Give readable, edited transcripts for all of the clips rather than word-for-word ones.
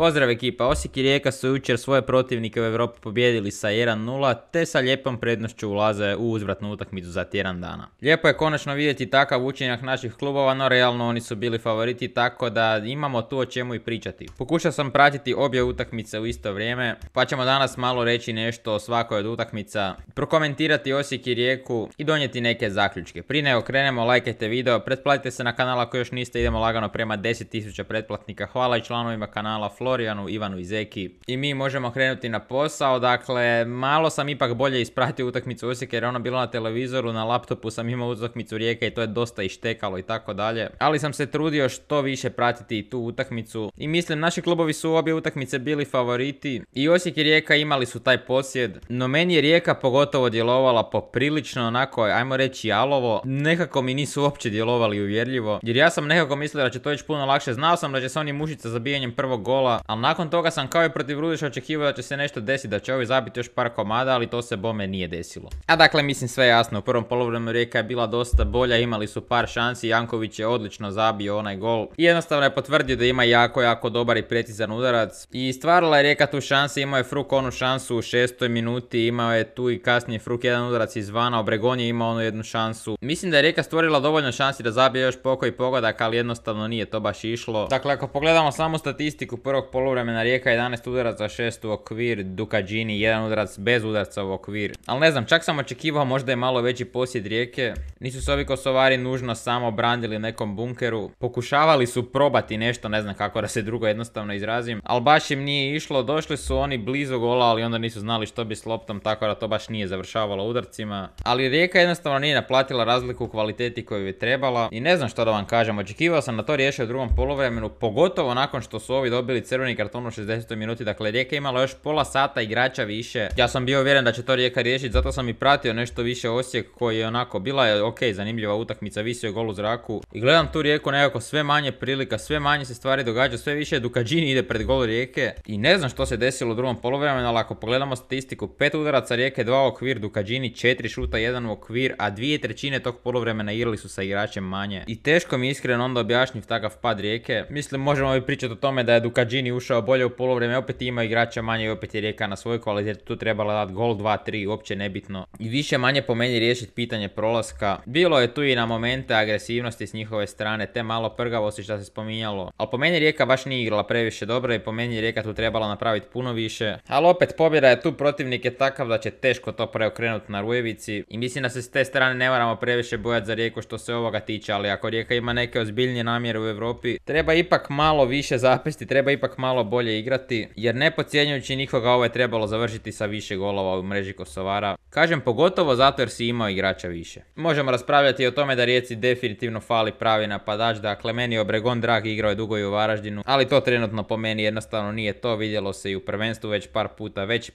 Pozdrav ekipa, Osijek i Rijeka su jučer svoje protivnike u Europi pobijedili sa 1-0 te sa lijepom prednošću ulaze u uzvratnu utakmicu za tjedan dana. Lijepo je konačno vidjeti takav učinak naših klubova, no realno oni su bili favoriti, tako da imamo tu o čemu i pričati. Pokušao sam pratiti obje utakmice u isto vrijeme, pa ćemo danas malo reći nešto o svakoj od utakmica, prokomentirati Osijek i Rijeku i donijeti neke zaključke. Prije nego krenemo, lajkajte video, pretplatite se na kanal ako još niste, idemo lagano prema 10.000 pretplatnika. Hvala i članovima kanala Florijanu, Ivanu i Zeki. I mi možemo krenuti na posao. Dakle, malo sam ipak bolje ispratio utakmicu Osijeka jer je ona bila na televizoru, na laptopu sam imao utakmicu Rijeke i to je dosta ištekalo i tako dalje. Ali sam se trudio što više pratiti i tu utakmicu i mislim naši klubovi su u obje utakmice bili favoriti i Osijek i Rijeka imali su taj posjed, no meni je Rijeka pogotovo djelovala poprilično onako, ajmo reći jalovo, nekako mi nisu uopće djelovali uvjerljivo jer ja sam nekako mislio da će to ići puno lakše, znao sam da će se oni mušiti sa zabijanjem prvog gola, ali nakon toga sam kao i protiv Rudeša očekivao da će se nešto desiti, da će ovi zabiti još par komada, ali to se bome nije desilo. A dakle, mislim sve jasno, u prvom poluvremenu Rijeka je bila dosta bolja, imali su par šansi, Janković je odlično zabio onaj gol i jednostavno je potvrdio da ima jako dobar i precizan udarac i stvarala je Rijeka tu šanse, imao je Fruk onu šansu u 6. minuti, imao je tu i kasnije Fruk jedan udarac izvana, Obregon je imao onu jednu šansu. Mislim da je Rijeka stvorila dovoljno šansi da zabije još pokoji pogodak, ali jednostavno nije to baš išlo. Dakle, ako pogledamo samo statistiku prvog poluvremena, Rijeka 11 udaraca, 6 u okvir, Dukadžini 1 udarac bez udarca u okvir. Ali ne znam, čak sam očekivao možda je malo veći posjed Rijeke. Nisu se ovi Kosovari nužno samo brandili nekom bunkeru. Pokušavali su probati nešto, ne znam kako da se drugo jednostavno izrazim, ali baš im nije išlo. Došli su oni blizu gola, ali onda nisu znali što bi s loptom, tako da to baš nije završavalo udarcima. Ali Rijeka jednostavno nije naplatila razliku u kvaliteti koju je trebala i ne znam što da vam kažem, očekivao sam da to riješi u drugom poluvremenu, pogotovo nakon što su ovi dobili crveni karton u 60. minuti. Dakle, Rijeka imala još pola sata igrača više. Ja sam bio uvjeren da će to Rijeka riješiti, zato sam i pratio nešto više Osijek koji je onako, bila je ok, zanimljiva utakmica, visio je gol u zraku i gledam tu Rijeku nekako sve manje prilika, sve manje se stvari događa, sve više Dukadžini ide pred gol Rijeke i ne znam što se desilo u drugom poluvremenu, ali ako pogledamo statistiku, 5 udaraca Rijeke, 2 u okvir, Dukadžini 4 šuta, 1 u okvir, a 2/3 tog poluvremena igrali su sa igračem manje. I teško mi iskreno onda objašnjiv takav pad Rijeke. Mislim, možemo i pričati o tome da je Dukadžini ušao bolje u poluvreme, opet ima igrača manje i opet je Rijeka na svojoj kvaliteti tu trebala dati gol 2-3, uopće nebitno. I više manje po meni riješiti pitanje prolaska. Bilo je tu i na momente agresivnosti s njihove strane, te malo prgavosti što se spominjalo. Ali po meni Rijeka baš nije igrala previše dobro i po meni Rijeka tu trebala napraviti puno više. Ali opet pobjeda je tu, protivnik je takav da će teško to preokrenuti na Rujevici. I mislim da se s te strane ne moramo previše bojati za Rijeku što se ovoga tiče, ali ako Rijeka ima neke ozbiljnije namjere u Europi, treba ipak malo više zapesti, treba ipak malo bolje igrati, jer ne podcjenjujući nikoga ovo je trebalo završiti sa više golova u mreži Kosovara. Kažem pogotovo zato jer si imao igrača više. Možemo raspravljati o tome da Rijeci definitivno fali pravi napadač, dakle meni je Obregon drag, igrao je dugo i u Varaždinu, ali to trenutno po meni jednostavno nije to, vidjelo se i u prvenstvu već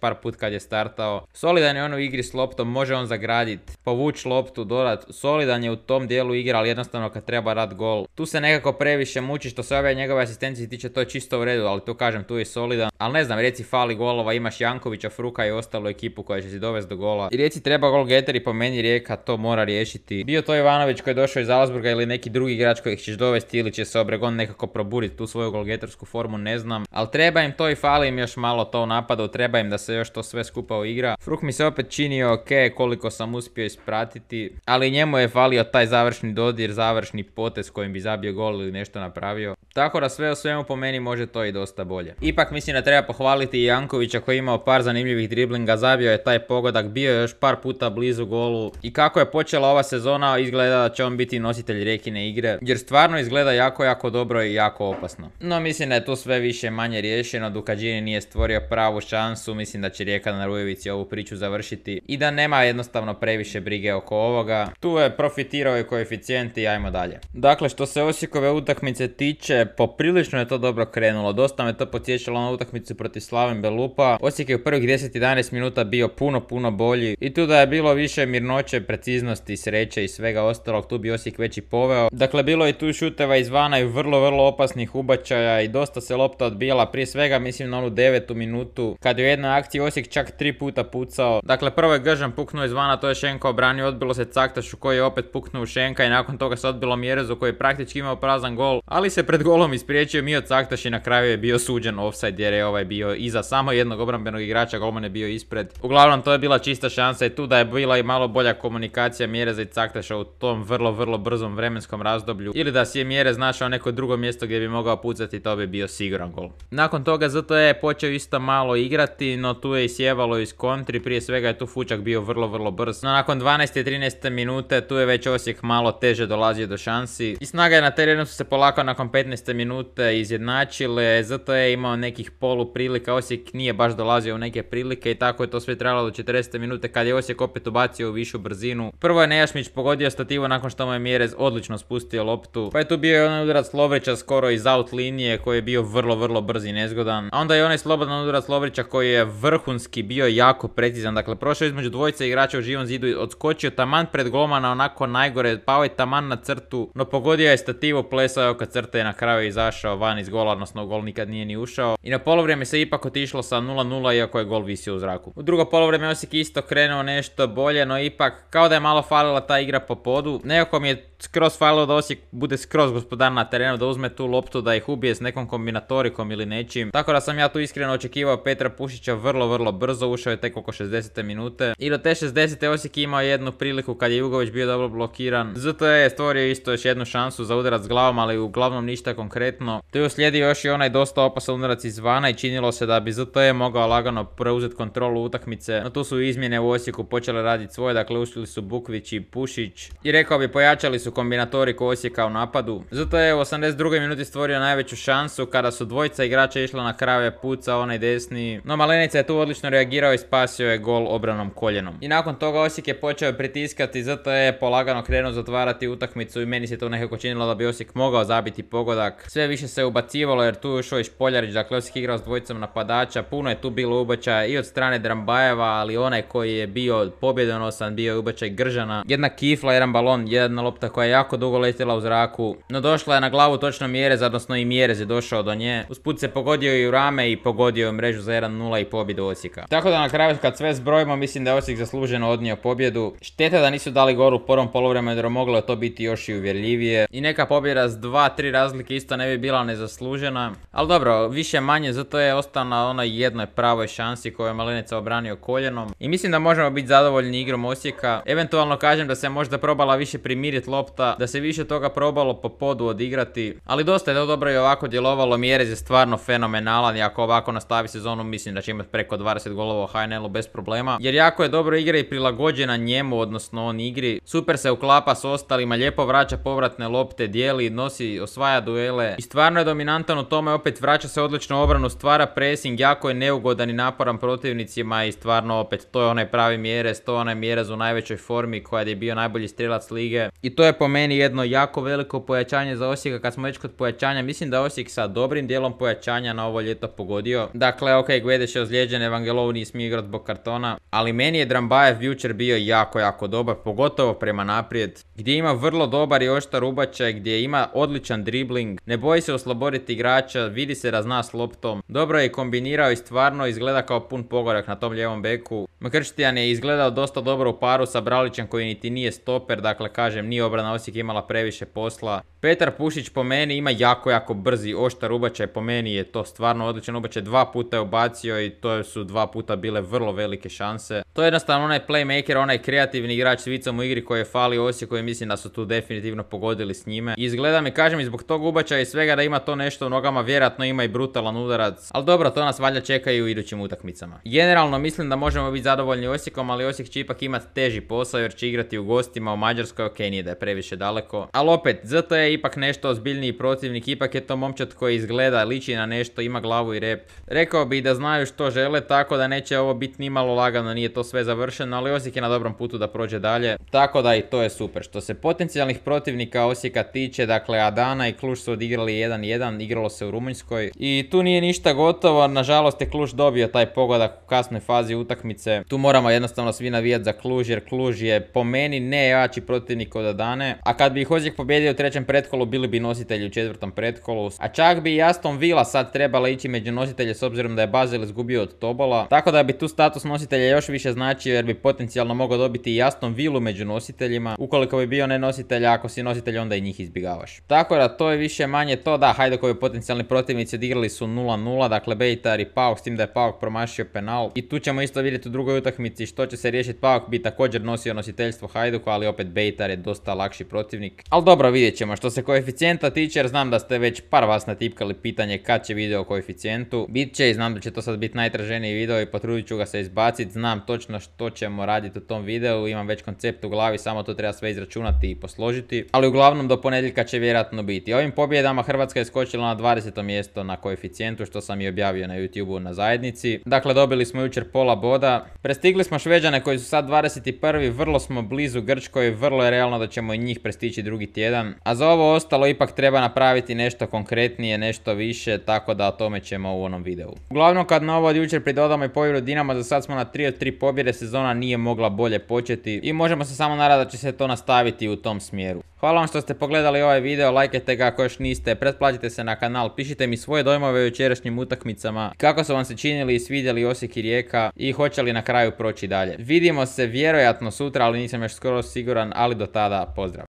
par put kad je startao. Solidan je on u igri s loptom, može on zagraditi, povući loptu, dodat, solidan je u tom dijelu igre, ali jednostavno kad treba rad gol. Tu se nekako previše muči, što se ove njegove asistencije tiče, to je čisto u redu, ali tu kažem, tu je solidan. Ali ne znam, Rijeci fali golova, imaš Jankovića, Fruka i ostalu ekipu koja će si dovesti do gola. I Rijeci treba gol getter i po meni Rijeka to mora riješiti. Bio to Ivanović koji je došao iz Salzburga ili neki drugi igrač kojeg ćeš dovesti ili će se Obregon nekako proburiti tu svoju golgetersku formu, ne znam. Ali treba im to i fali im još malo to u napadu, treba im da se još to sve skupa uigra. Fruk mi se opet činio ok koliko sam uspio ispratiti, ali njemu je falio taj završni dodir, završni potez kojim bi zabio gol ili nešto napravio. Tako da sve u svemu po meni može to i dosta bolje. Ipak mislim da treba pohvaliti i Jankovića koji je imao par zanimljivih driblinga, zabio je taj pogodak, bio je još par puta blizu golu i kako je počela ova sezona izgleda da će on biti nositelj Rijekine igre, jer stvarno izgleda jako dobro i jako opasno. No mislim da je tu sve više manje riješeno, Dukadžini nije stvorio pravu šansu, mislim da će Rijeka na Rujevici ovu priču završiti i da nema jednostavno previše brige oko ovoga. Tu je profitirao i koeficijent i ajmo dalje. Dakle, što se Osijekove utakmice tiče, poprilično je to dobro krenulo, dosta me to podsjećalo na utakmicu protiv Slaven Belupa. Osijek je u prvih 10-11 minuta bio puno bolji i tu da je bilo više mirnoće, preciznosti, sreće i svega ostalog, tu bi Osijek već i poveo. Dakle, bilo je tu šuteva izvana i vrlo opasnih ubačaja i dosta se lopta odbijala, prije svega mislim na onu 9. minutu kad je u jednoj akciji Osijek čak 3 puta pucao. Dakle, prvo je Gržan puknuo izvana, to je Šenko obranio, odbilo se Caktašu koji je opet puknuo u Šenka i nakon toga se odbilo Mjerezu koji je praktički imao prazan gol, ali se pred gol golom ispriječio Mio Caktaš i na kraju je bio suđen offside jer je ovaj bio iza samo jednog obrambenog igrača, golman je bio ispred. Uglavnom to je bila čista šansa i tu da je bila i malo bolja komunikacija Mjereza i Caktaša u tom vrlo brzom vremenskom razdoblju, ili da si je Mjerez našao neko drugo mjesto gdje bi mogao pucati, to bi bio siguran gol. Nakon toga ZTE je počeo isto malo igrati, no tu je i sjevalo iz kontri, prije svega je tu Fučak bio vrlo brz. No nakon 12. i 13. minute tu je već Osijek malo teže dolazio do šansi i Snaga na terenu su se polako nakon 15. minute izjednačile. ZTE je imao nekih polu prilika, Osijek nije baš dolazio u neke prilike i tako je to sve trajalo do 40. minute kad je Osijek opet ubacio u višu brzinu. Prvo je Nejašmić pogodio stativu nakon što mu je Mjerez odlično spustio loptu, pa je tu bio onaj udarac Lovrića skoro iz out linije koji je bio vrlo brz i nezgodan, a onda je onaj slobodan udarac Lovrića koji je vrhunski bio jako precizan, dakle prošao između dvojice igrača u živom zidu, odskočio taman pred golmana onako najgore, pao je taman na crtu, no pogodio je stativu, plesao je oko crte i na kraju izašao van iz gola, odnosno gol nikad nije ni ušao i na polovrijeme se ipak otišlo sa 0:0 iako je gol visio u zraku. U drugo polovrijeme Osijek isto krenuo nešto bolje, no ipak kao da je malo falila ta igra po podu. Nekako mi je skroz falilo da Osijek bude skroz gospodar na terenu, da uzme tu loptu, da ih ubije s nekom kombinatorikom ili nečim. Tako da sam ja tu iskreno očekivao Petra Pušića vrlo brzo, ušao je tek oko 60. minute. I do te 60. Osijek imao jednu priliku kad je Jugović bio dobro blokiran. ZTE je stvorio isto još jednu šansu za udarac s glavom, ali uglavnom ništa konkretno. Tu je uslijedio još i onaj dosta opasan udarac izvana i činilo se da bi ZTE mogao lagano preuzeti kontrolu utakmice. No tu su izmjene u Osijeku počele raditi svoje, dakle ušli su Bukvić i Pušić i rekao bi pojačali su kombinatoriku Osijeka u napadu. ZTE je u 82. minuti stvorio najveću šansu kada su dvojica igrača išla na krave puca onaj desni, no Malenica je tu odlično reagirao i spasio je gol obranom koljenom. I nakon toga Osijek je počeo pritiskati, ZTE je polagano krenuo zatvarati utakmicu i meni se to nekako činilo da bi Osijek mogao zabiti pogodak. Sve više se ubacivalo jer tu je ušao i Špoljarić, dakle Osijek igrao s dvojicom napadača, puno je tu bilo ubačaja i od strane Drambajeva, ali onaj koji je bio pobjedonosan bio je ubačaj Gržana. Jedna kifla, jedan balon, jedna lopta koja je jako dugo letjela u zraku, no došla je na glavu točno Mjerez, odnosno i Mjerez je došao do nje. Usput se pogodio i u rame i pogodio je mrežu za 1:0 i pobjedu Osijeka. Tako da na kraju kad sve zbrojimo mislim da je Osijek zasluženo odnio pobjedu. Šteta da nisu dali gol u prvom poluvremenu jer moglo je to biti još i uvjerljivije. I neka pobjeda s 2-3 razlike isto ne bi bila nezaslužena. Ali dobro, više manje zato je ostao na onoj jednoj pravoj šansi koju je Malenica obranio koljenom. I mislim da možemo biti zadovoljni igrom Osijeka. Eventualno kažem da se možda probala više primiriti lopta, da se više toga probalo po podu odigrati. Ali dosta je to dobro i ovako djelovalo. Mjerez je stvarno fenomenalan i ako ovako nastavi sezonu mislim da će imati preko 20 golova u HNL-u bez problema. Jer jako je dobro igra i prilagođena njemu, odnosno on igri. Super se uklapa s ostalima, lijepo vraća povratne lopte, dijeli, nosi, osvaja duele. I stvarno je dominantan u tome, opet vraća se odlično u obranu, stvara pressing, jako je neugodan i naporan protivnicima i stvarno opet to je onaj pravi Mjerez, to je onaj Mjerez u najvećoj formi koja je bio najbolji strelac lige. I to je po meni jedno jako veliko pojačanje za Osijeka. Kad smo već kod pojačanja, mislim da Osijek sa dobrim dijelom pojačanja na ovo ljeto pogodio. Dakle, ok, Guedes je ozlijeđen, Evangelov nije smio igrati zbog kartona, ali meni je Drambajev jučer bio jako dobar, pogotovo prema naprijed, gdje ima vrlo dobar i oštar ubačaj, gdje ima odličan dribling, ne boji se osloboditi igrača, vidi se da zna s loptom, dobro je kombinirao i stvarno izgleda kao pun pogodak na tom lijevom beku. Krštijan je izgledao dosta dobro u paru sa Bralićem koji niti nije stoper, dakle kažem nije obrana Osijek imala previše posla. Petar Pušić po meni ima jako brzi oštar ubačaj, po meni je to stvarno odličan ubačaj, 2 puta je ubacio i to su 2 puta bile vrlo velike šanse. To je jednostavno onaj playmaker, onaj kreativni igrač s vicom u igri koji je falio Osijeku i mislim da su tu definitivno pogodili s njime. I izgleda mi, kažem, i zbog tog ubačaja i svega da ima to nešto u nogama, vjerojatno ima i brutalan udarac, ali dobro, to nas valjda čeka i u idućim utakmicama. Generalno mislim da možemo biti zadovoljni Osijekom, ali Osijek će ipak imati teži posao jer će igrati u gostima u Mađarskoj, ok, nije da je previše daleko, ali opet, ZTE je ipak nešto ozbiljniji protivnik, ipak je to momčad koji izgleda, liči na nešto, ima glavu i rep. Rekao bi da znaju što žele, tako da neće ovo biti nimalo lagano, nije to sve završeno, ali Osijek je na dobrom putu da prođe dalje, tako da i to je super. Što se potencijalnih protivnika Osijeka tiče, dakle Adana i Kluž su odigrali 1:1, igralo se u Rumunjskoj i tu nije ništa gotovo, nažalost je Kluž dobio taj pogodak u kasnoj fazi utakmice. Tu moramo jednostavno svi navijati za Kluž jer Kluž je po meni ne jači protivnik od Adane, a kad bi ih Osijek pobjedio u trećem pretkolu bili bi nositelji u četvrtom pretkolu, a čak bi i Aston Villa sad trebala ići među nositelje s obzirom da je Basel izgubio od Tobola, tako da bi tu status nositelja još više značio jer bi potencijalno mogao dobiti i jasnom vilu među nositeljima, ukoliko bi bio ne nositelj, a ako si nositelj onda i njih izbjegavaš. Tako da to je više manje to, da Hajdukovi potencijalni protivnici odigrali su 0-0, dakle Bejtar i Pauk, s tim da je Pauk promašio penal. I tu ćemo isto vidjeti u drugoj utakmici što će se riješiti. Pauk bi također nosio nositeljstvo Hajduka, ali opet Bejtar je dosta lakši protivnik. Ali dobro, vidjet ćemo. Što se koeficijenta tiče, jer znam da ste već par vas natipkali pitanje kad će video o koeficijentu. Bit će i znam da će to sad biti najtraženiji video i potrudit ću ga se izbaciti. Znam točno što ćemo raditi u tom videu, imam već koncept u glavi, samo to treba sve izračunati i posložiti. Ali uglavnom do ponedjeljka će vjerojatno biti. Ovim pobjedama Hrvatska je skočila na 20. mjesto na koeficijentu, što sam i objavio na YouTubeu na zajednici. Dakle, dobili smo jučer pola boda. Prestigli smo Šveđane koji su sad 21. Vrlo smo blizu Grčkoj, vrlo je realno da ćemo i njih prestići drugi tjedan. A za ovo ostalo ipak treba napraviti nešto konkretnije, nešto više, tako da o tome ćemo u onom videu. Uglavnom, kad na ovo od jučer pridodamo i pobjedu Dinama, za sad smo na 3 od 3 pobjede, sezona nije mogla bolje početi i možemo se samo nadati da će se to nastaviti u tom smjeru. Hvala vam što ste pogledali ovaj video, lajkajte ga ako još niste, pretplatite se na kanal, pišite mi svoje dojmove o jučerašnjim utakmicama, kako su vam se činili i svidjeli Osijek i Rijeka i hoće li na kraju proći dalje. Vidimo se vjerojatno sutra, ali nisam još skoro siguran, ali do tada pozdrav.